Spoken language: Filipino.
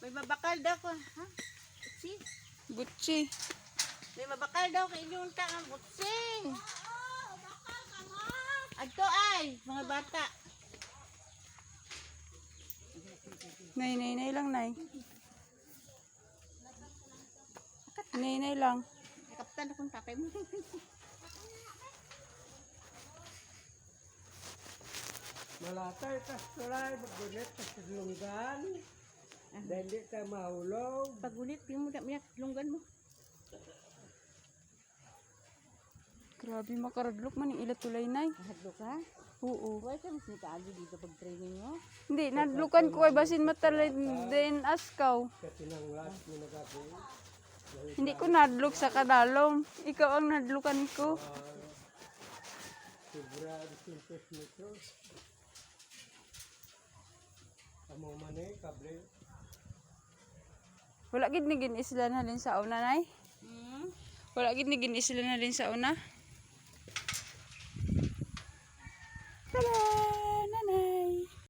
May mabakal daw ko. Ha? Butsi? Butsi. May mabakal daw kay inyong ang butsi. Bakal ka mo. Adto ay, mga bata. Nay lang, nay. Nay lang. Kaptan akong tatay mo. Malatay tas tulay, magunit tas lunggan. Dahil ka mahulog. Pagunit, yung mo na lunggan mo. Grabe makaradlok man yung ilat tulay, nay. Hadlo ka? Oo. Huwag ka mas nikaagi dito pag training mo. Hindi, nadlukan ko ay basin matalay din askaw. Kasi nang last mo nagagawin. Hindi ko nadlok sa kadalom. Ikaw ang nadlukan ko. Sobra 200 metros. Amo man kable. Wala gid ni ginisla na din sa una, nay. Hmm? Wala gid ni ginisla na din sa una.